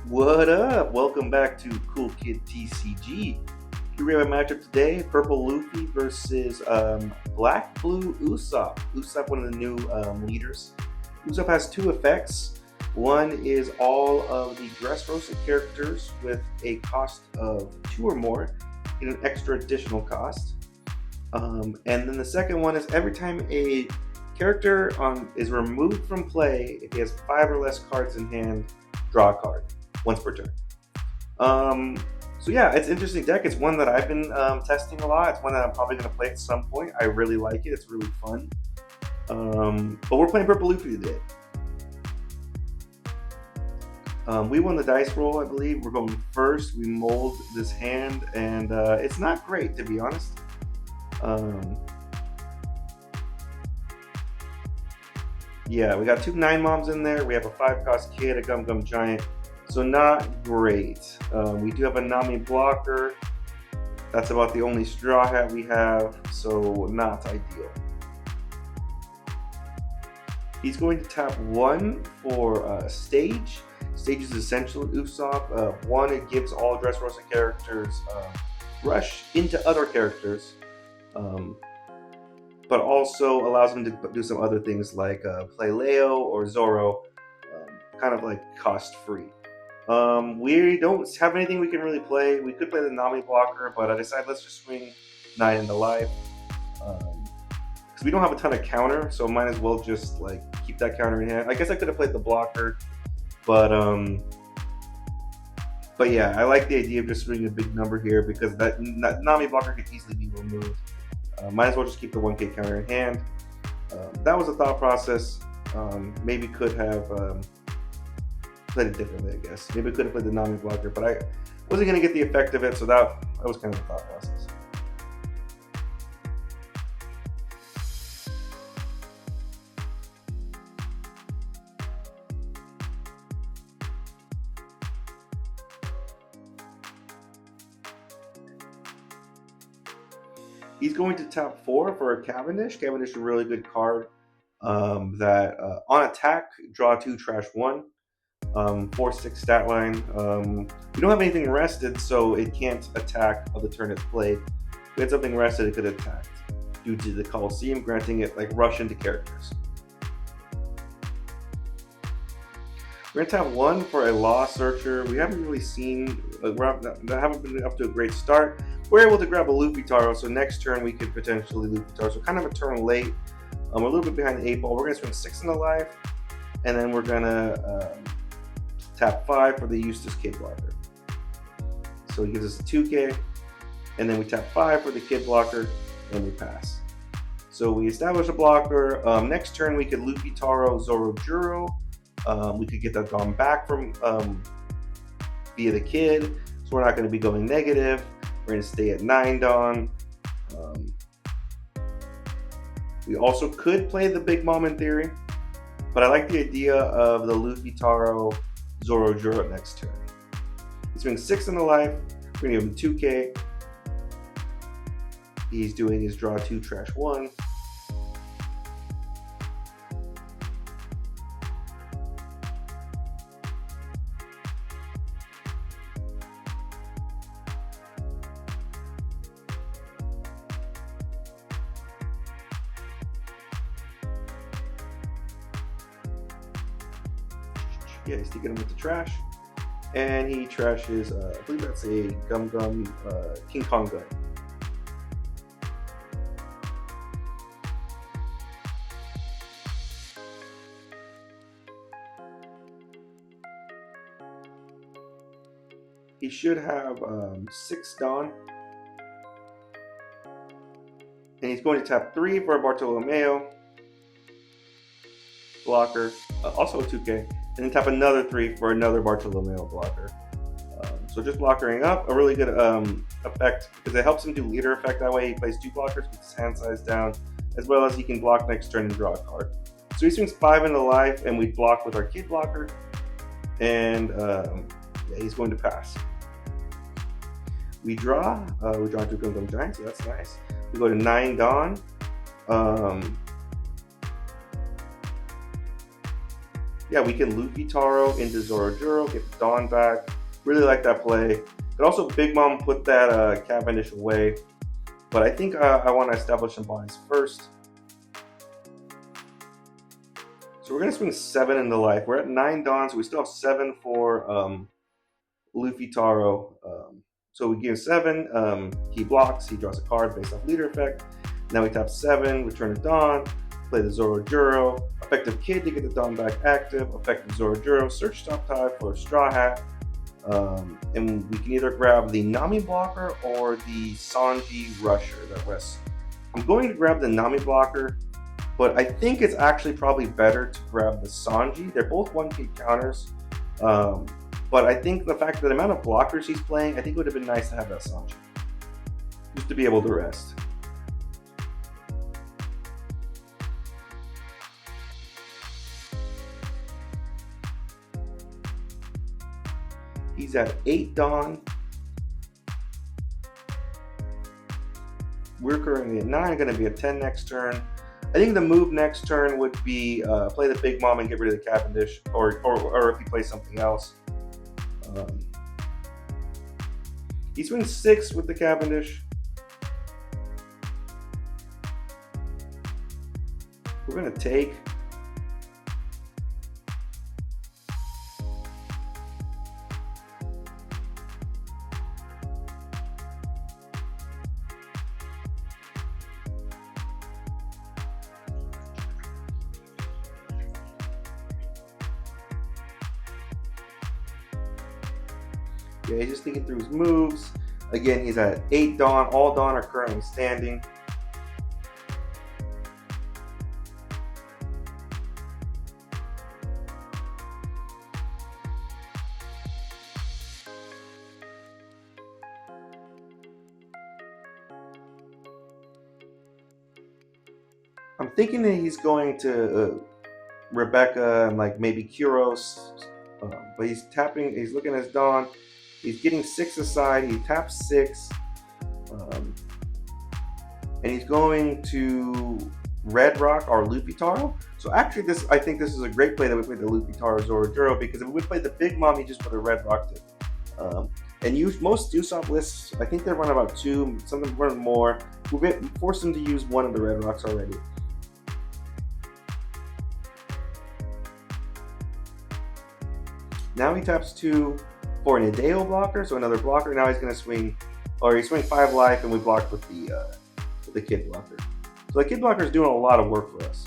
What up? Welcome back to Cool Kid TCG. Here we have a matchup today: Purple Luffy versus Black Blue Usopp. Usopp, one of the new leaders. Usopp has two effects. One is all of the Dressrosa characters with a cost of 2 or more, and an extra additional cost. And then the second one is every time a character is removed from play, if he has 5 or less cards in hand, draw a card once per turn. Um, so yeah, it's an interesting deck. It's one that I've been testing a lot. It's one that I'm probably going to play at some point. I really like it. It's really fun. But we're playing Purple Luffy today. We won the dice roll, I believe. We're going first. We mold this hand, and it's not great, to be honest. Yeah, we got 2 9-moms in there. We have a 5-cost kid, a Gum Gum Giant. So not great. We do have a Nami blocker. That's about the only Straw Hat we have, so not ideal. He's going to tap 1 for Stage. Stage is essential at Usopp. 1, it gives all Dressrosa characters rush into other characters, but also allows them to do some other things like play Leo or Zoro, kind of like cost-free. We don't have anything we can really play. We could play the Nami blocker, but I decided let's just swing 9 into life. Because we don't have a ton of counter, so might as well just like keep that counter in hand. I guess I could have played the blocker, but yeah, I like the idea of just swinging a big number here because that Nami blocker could easily be removed. Might as well just keep the 1K counter in hand. That was a thought process. Maybe could have played it differently, I guess. Maybe I could have played the Nami blocker, but I wasn't going to get the effect of it, so that was kind of the thought process. He's going to tap 4 for a Cavendish. Cavendish is a really good card that on attack, draw 2, trash 1. 4/6 stat line. We don't have anything rested, so it can't attack on the turn it's played. If we had something rested, it could attack due to the Coliseum granting it like rush into characters. We're gonna tap 1 for a Law Searcher. We haven't really seen, we haven't been up to a great start. We're able to grab a Luffy Taro, so next turn we could potentially Luffy Taro. So kind of a turn late. We're a little bit behind the 8 ball. We're gonna swing 6 into life, and then we're gonna tap 5 for the Eustace Kid blocker. So he gives us a 2K, and then we tap 5 for the Kid blocker, and we pass. So we establish a blocker. Next turn we could Luffy Taro, Zoro Juro. We could get that Dawn back from via the Kid, so we're not going to be going negative. We're going to stay at 9 Dawn. We also could play the Big Mom in theory, but I like the idea of the Luffy Taro, Zoro Juro next turn. He's doing 6 in the life. We're going to give him 2K. He's doing his draw 2, trash 1. Yeah, he's taking him with the trash. And he trashes, I believe that's a Gum Gum King Kong gun. He should have 6 Dawn. And he's going to tap 3 for a Bartolomeo blocker, also a 2K. And then tap another 3 for another Bartolomeo blocker. So just blockering up, a really good effect because it helps him do leader effect. That way he plays 2 blockers with his hand size down, as well as he can block next turn and draw a card. So he swings 5 into life, and we block with our Kid blocker, and yeah, he's going to pass. We draw 2 Gum Gum Giants, so that's nice. We go to 9 Dawn. yeah, we can Luffy Taro into Zoro, get the Dawn back. Really like that play. But also Big Mom put that Cavendish away. But I think I want to establish some bodies first. So we're going to swing 7 into life. We're at 9 Dawn, so we still have 7 for Luffy Taro. So we give 7, he blocks, he draws a card based off leader effect. Now we tap 7, return to Dawn, play the Zoro, effective Kid to get the Dawn back active, effective Zoro, search top tie for a Straw Hat, and we can either grab the Nami blocker or the Sanji Rusher that rests. I'm going to grab the Nami blocker, but I think it's actually probably better to grab the Sanji. They're both 1K counters. But I think the fact that the amount of blockers he's playing, I think it would have been nice to have that Sanji. Just to be able to rest. He's at 8 Dawn. We're currently at 9, going to be at 10 next turn. I think the move next turn would be play the Big Mom and get rid of the Cavendish, or if he plays something else. He swings 6 with the Cavendish. We're going to take. Yeah, he's just thinking through his moves. Again, he's at 8 Dawn. All Dawn are currently standing. I'm thinking that he's going to Rebecca and like maybe Kuros, but he's tapping. He's looking at his Dawn. He's getting 6 aside. He taps 6, and he's going to Red Rock or Luffy Taro. So actually, I think this is a great play that we play the Luffy Taro Zoro, because if we would play the Big Mom, he just put a Red Rock to. And most Usopp lists, I think they run about 2, some of them run more. We forced them to use one of the Red Rocks already. Now he taps 2 for an Hideo blocker, so another blocker. Now he's going to swing, or he swing 5 life, and we blocked with the Kid blocker. So the Kid blocker is doing a lot of work for us.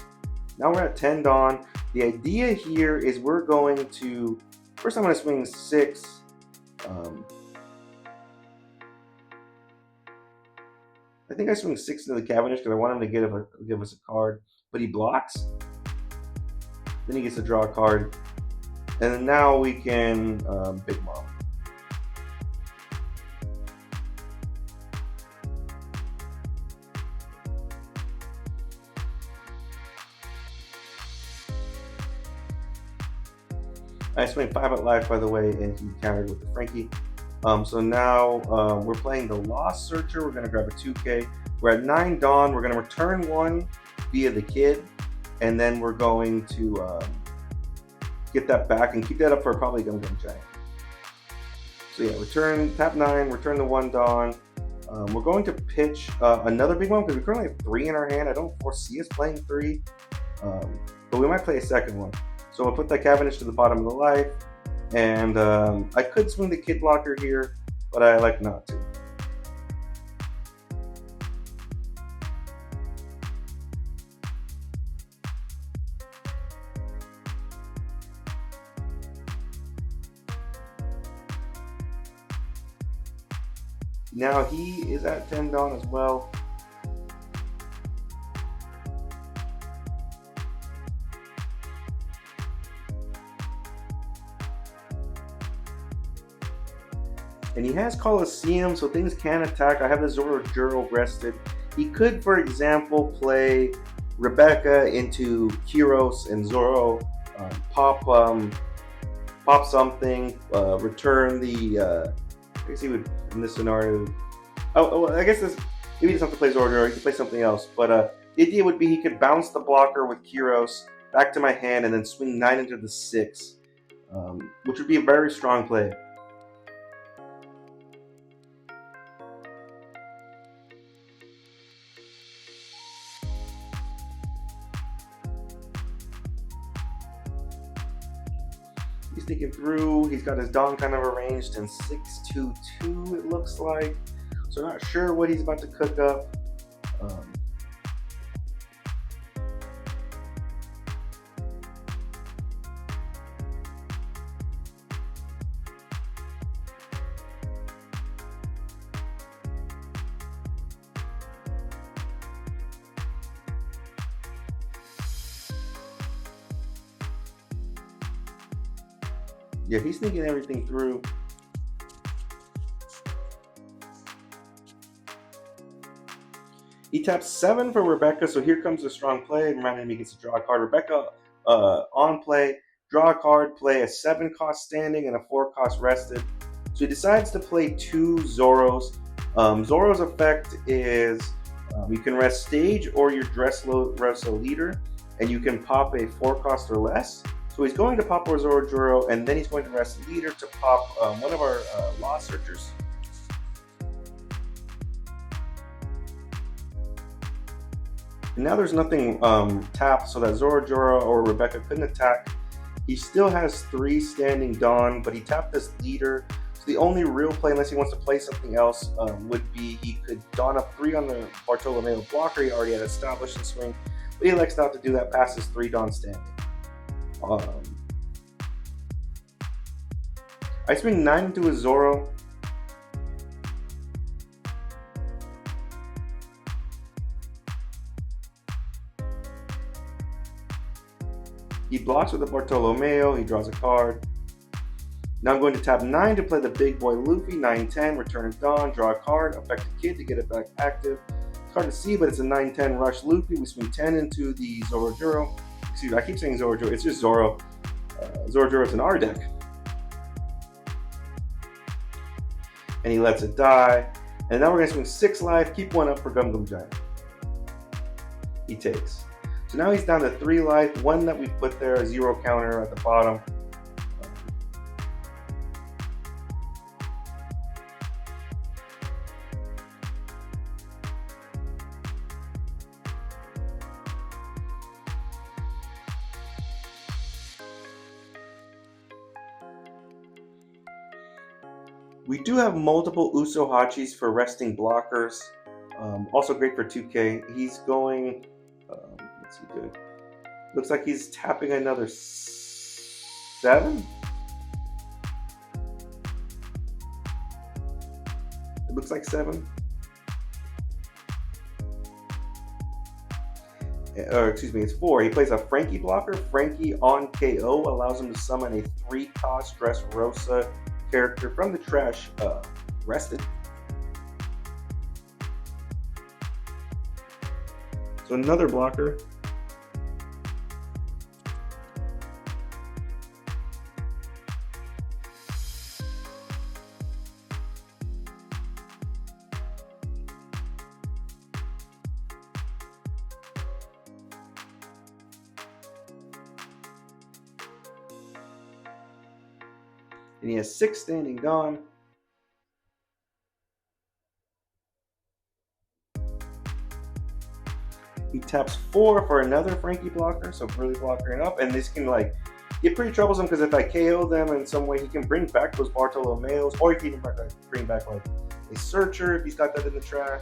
Now we're at 10 Dawn. The idea here is we're going to, first I'm going to swing 6. I think I swing 6 into the Cavendish because I want him to give us a card, but he blocks. Then he gets to draw a card. And then now we can Big Mom. I swing 5 at life, by the way, and he countered with the Frankie. So now we're playing the Lost Searcher. We're going to grab a 2K. We're at 9 Dawn. We're going to return 1 via the Kid, and then we're going to get that back and keep that up for probably Gum Gum Giant. So yeah, tap 9, return the 1 Dawn. We're going to pitch another big one because we currently have 3 in our hand. I don't foresee us playing 3, but we might play a second one. So we'll put that Cavendish to the bottom of the life, and I could swing the Kid blocker here, but I like not to. Now he is at 10 Dawn as well. And he has Coliseum, so things can attack. I have the Zoro rested. He could, for example, play Rebecca into Kuros and Zoro, pop something, return the. I guess he would, in this scenario. I guess maybe he doesn't have to play Zoro. He could play something else. But the idea would be he could bounce the blocker with Kuros, back to my hand, and then swing 9 into the 6, which would be a very strong play. He's thinking through. He's got his Dawn kind of arranged in 6-2-2, it looks like. So not sure what he's about to cook up. Yeah, he's thinking everything through. He taps 7 for Rebecca, so here comes a strong play. Reminding me he gets to draw a card. Rebecca on play, draw a card, play a 7 cost standing and a 4 cost rested. So he decides to play 2 Zoros. Zoro's effect is you can rest stage or your Dressrosa leader, and you can pop a 4 cost or less. So he's going to pop our Zorojuro, and then he's going to rest leader to pop one of our Law Searchers. And now there's nothing tapped, so that Zorojuro or Rebecca couldn't attack. He still has 3 standing Dawn, but he tapped this leader. So the only real play, unless he wants to play something else, would be he could Dawn up 3 on the Bartolomeo blocker he already had established in swing, but he elects not to do that past his 3 Dawn standing. I swing 9 into a Zoro. He blocks with the Bartolomeo, he draws a card. Now I'm going to tap 9 to play the big boy Luffy, 9-10, return a Dawn, draw a card, affect the kid to get it back active. It's hard to see, but it's a 9-10 rush Luffy. We swing 10 into the Zorojuro. Excuse me, I keep saying Zorojuro, it's just Zoro. Zorojuro is in our deck. And he lets it die. And now we're going to swing 6 life, keep 1 up for Gum Gum Giant. He takes. So now he's down to 3 life, 1 that we put there, a 0 counter at the bottom. We do have multiple Uso Hachis for resting blockers. Also great for 2K. He's going, what's he doing? Looks like he's tapping another 7? It looks like 7. Or excuse me, it's 4. He plays a Frankie blocker. Frankie on KO allows him to summon a 3-cost Dressrosa character from the trash, rested. So another blocker. And he has 6 standing Dawn. He taps 4 for another Frankie blocker, so really blockering up. And this can like get pretty troublesome because if I KO them in some way, he can bring back those Bartolomeos, or he can even bring back like a Searcher if he's got that in the trash.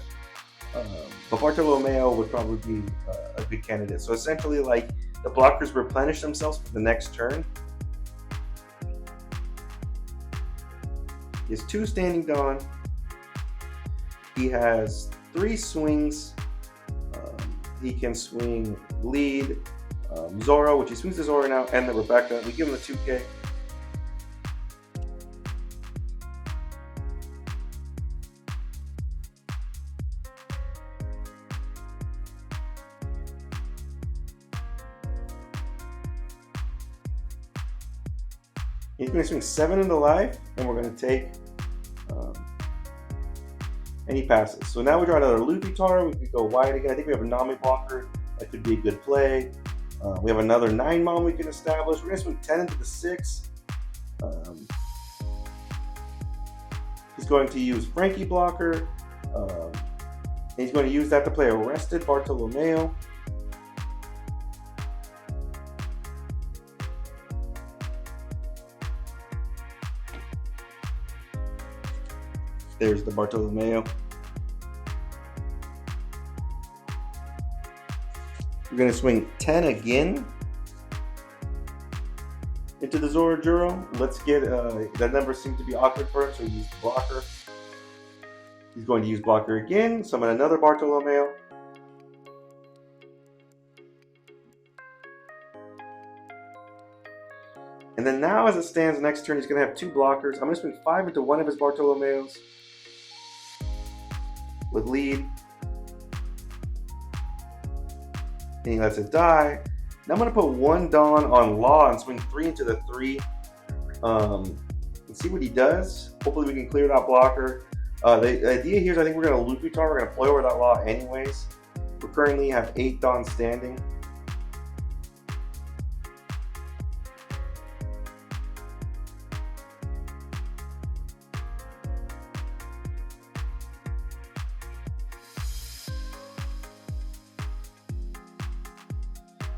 But Bartolomeo would probably be a good candidate. So essentially, like the blockers replenish themselves for the next turn. He has 2 standing Dawn. He has 3 swings. He can swing lead, Zoro, which he swings the Zoro now, and the Rebecca. We give him a 2K. He's going to swing 7 into life, and we're going to take, and he passes. So now we draw another Luffy Taro. We could go wide again. I think we have a Nami blocker. That could be a good play. We have another 9 mon we can establish. We're going to swing 10 into the 6. He's going to use Frankie blocker. He's going to use that to play Arrested Bartolomeo. There's the Bartolomeo. We're going to swing 10 again into the Zorojuro. Let's get, that number seems to be awkward for him, so he used blocker. He's going to use blocker again, summon another Bartolomeo. And then now as it stands, next turn he's going to have 2 blockers. I'm going to swing 5 into one of his Bartolomeos with lead. And he lets it die. Now I'm going to put 1 Dawn on Law and swing 3 into the 3. And see what he does. Hopefully we can clear that blocker. The idea here is I think we're going to Luffy Tar. We're going to play over that Law anyways. We currently have 8 Dawn standing.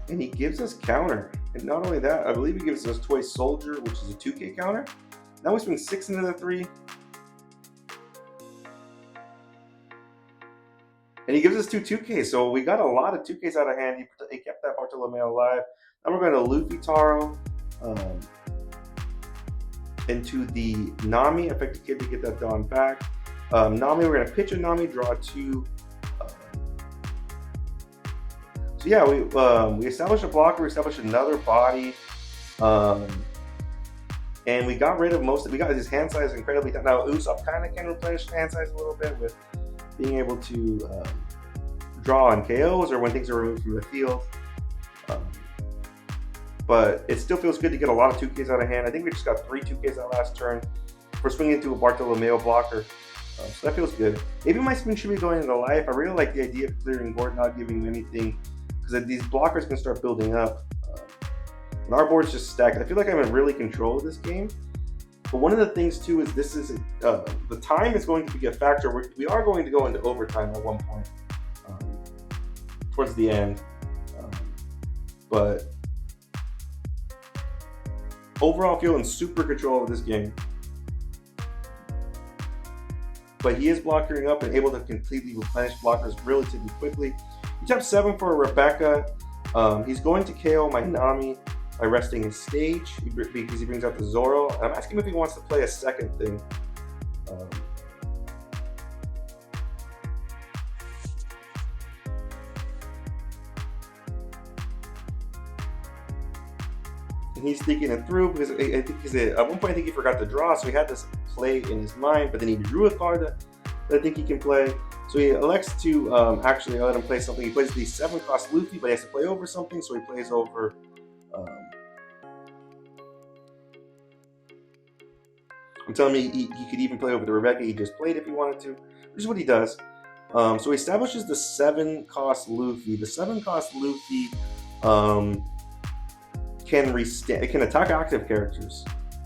And he gives us counter. And not only that, I believe he gives us Toy Soldier, which is a 2k counter. Now we swing 6 into the 3. And he gives us 2 2Ks, so we got a lot of 2Ks out of hand. He kept that Bartolomeo alive. Now we're going to Luffy Taro into the Nami. Affect the kid to get that Dawn back. Nami, we're going to pitch a Nami, draw 2. So yeah, we established a blocker, we established another body, and we got rid of we got his hand size incredibly down. Now Usopp kind of can replenish hand size a little bit with being able to draw on KOs or when things are removed from the field. But it still feels good to get a lot of 2Ks out of hand. I think we just got 3 2Ks that last turn. We're swinging into a Bartolomeo blocker. So that feels good. Maybe my spin should be going into life. I really like the idea of clearing board, not giving him anything, because these blockers can start building up. And our board's just stacked. I feel like I'm in really control of this game. But one of the things too is this is the time is going to be a factor. We are going to go into overtime at one point towards the end. But overall, feeling super control of this game. But he is blockering up and able to completely replenish blockers relatively quickly. He taps 7 for Rebecca. He's going to KO my Nami by resting his stage because he brings out the Zoro. And I'm asking him if he wants to play a second thing. And he's thinking it through because I think at one point I think he forgot to draw, so he had this play in his mind, but then he drew a card that I think he can play. So he elects to actually let him play something. He plays the 7-cost Luffy, but he has to play over something, so he plays over. I'm telling me he could even play over the Rebecca he just played if he wanted to, which is what he does. So he establishes the 7-cost Luffy. The 7-cost Luffy it can attack active characters,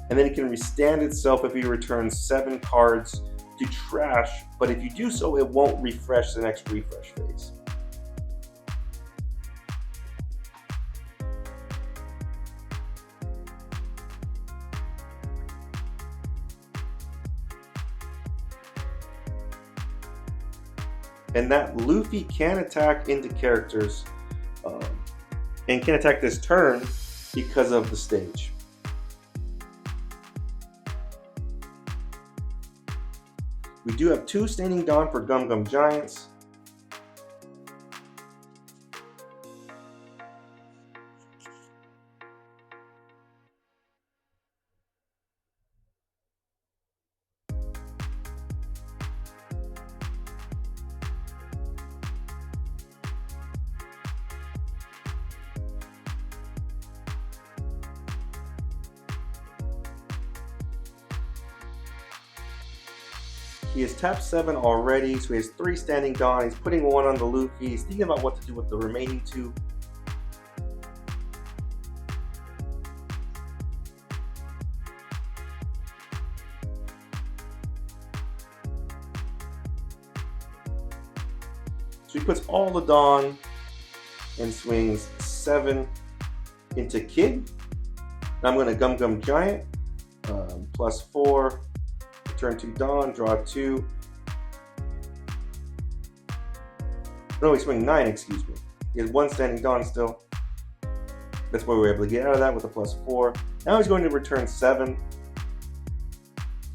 and then it can restand itself if he returns 7 cards to trash, but if you do so, it won't refresh the next refresh phase. And that Luffy can attack into characters and can attack this turn because of the stage. We do have 2 Standing Dawn for Gum Gum Giants. He has tapped 7 already, so he has 3 Standing Dawn. He's putting 1 on the Luffy. He's thinking about what to do with the remaining 2. So he puts all the Dawn and swings 7 into Kid. Now I'm going to Gum Gum Giant, +4, turn 2 Dawn, draw 2. No, he swing 9, excuse me. He has 1 standing Dawn still. That's why we were able to get out of that with a +4. Now he's going to return 7.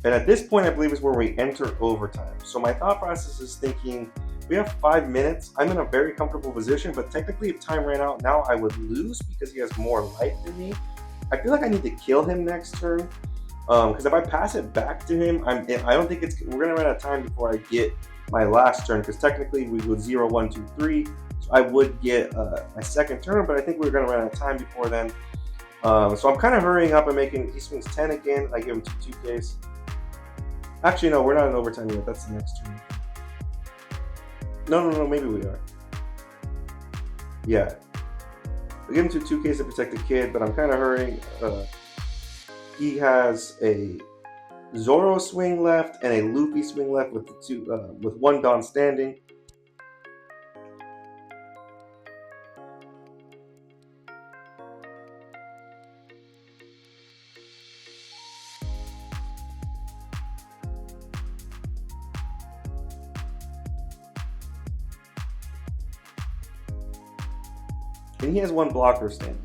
And at this point, I believe is where we enter overtime. So my thought process is thinking, we have 5 minutes. I'm in a very comfortable position, but technically if time ran out, now I would lose because he has more life than me. I feel like I need to kill him next turn. Because if I pass it back to him, I don't think we're gonna run out of time before I get my last turn. Because technically we would 0, 1, 2, 3. So I would get my second turn, but I think we're gonna run out of time before then. So I'm kind of hurrying up and making. He swings 10 again. I give him 2 2Ks. Actually, no, we're not in overtime yet. That's the next turn. No, maybe we are. Yeah. I give him 2 2Ks to protect the Kid, but I'm kind of hurrying. He has a Zoro swing left and a Luffy swing left with with 1 Dawn standing. And he has 1 blocker standing.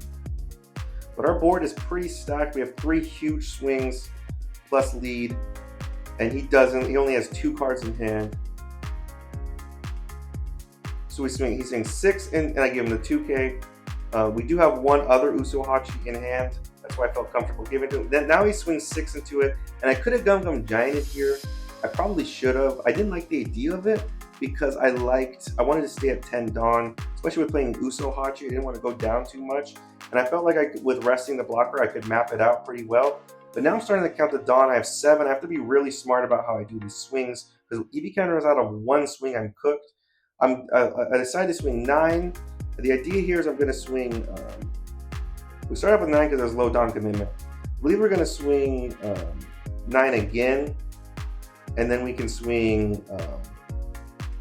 But our board is pretty stacked. We have 3 huge swings plus lead. And he doesn't. He only has 2 cards in hand. So he swings 6 and I give him the 2K. We do have 1 other Usopp in hand. That's why I felt comfortable giving it to him. Then now he swings 6 into it. And I could have Gum Gum Gianted here. I probably should have. I didn't like the idea of it, because I wanted to stay at 10 Dawn, especially with playing Usopp. I didn't want to go down too much. And I felt like with resting the blocker, I could map it out pretty well. But now I'm starting to count the Dawn. I have 7. I have to be really smart about how I do these swings, because EV counter is out of 1 swing, I'm cooked. I decided to swing 9. The idea here is I'm going to swing, we start off with 9 because there's low Dawn commitment. I believe we're going to swing 9 again, and then we can swing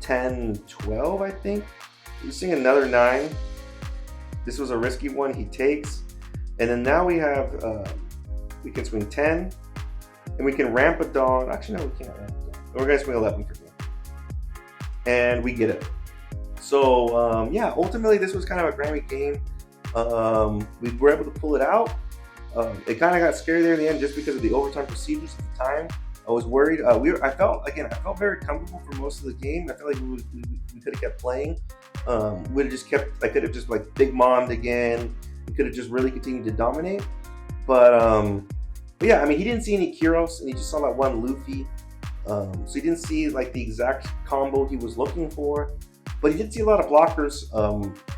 10, 12, I think. We swing another 9. This was a risky one, he takes. And then now we have, we can swing 10, and we can ramp a Dawn. Actually, no, we can't ramp a Dawn. We're gonna swing 11 for me. And we get it. So, yeah, ultimately this was kind of a Grammy game. We were able to pull it out. It kind of got scary there in the end just because of the overtime procedures at the time. I was worried. I felt very comfortable for most of the game. I felt like we could have kept playing. Would have just kept. I could have just like big mommed again. We could have just really continued to dominate. But yeah, I mean, he didn't see any Kyros, and he just saw that 1 Luffy. So he didn't see like the exact combo he was looking for. But he did see a lot of blockers,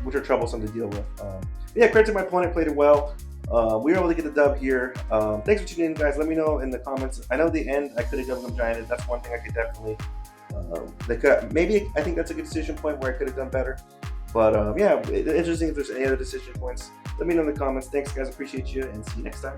which are troublesome to deal with. Yeah, credit to my opponent, played it well. We were able to get the dub here. Thanks for tuning in, guys. Let me know in the comments. I know the end, I could have Gum Gum Gianted. That's one thing I could definitely. Maybe I think that's a good decision point where I could have done better. But yeah, interesting if there's any other decision points. Let me know in the comments. Thanks, guys. Appreciate you, and see you next time.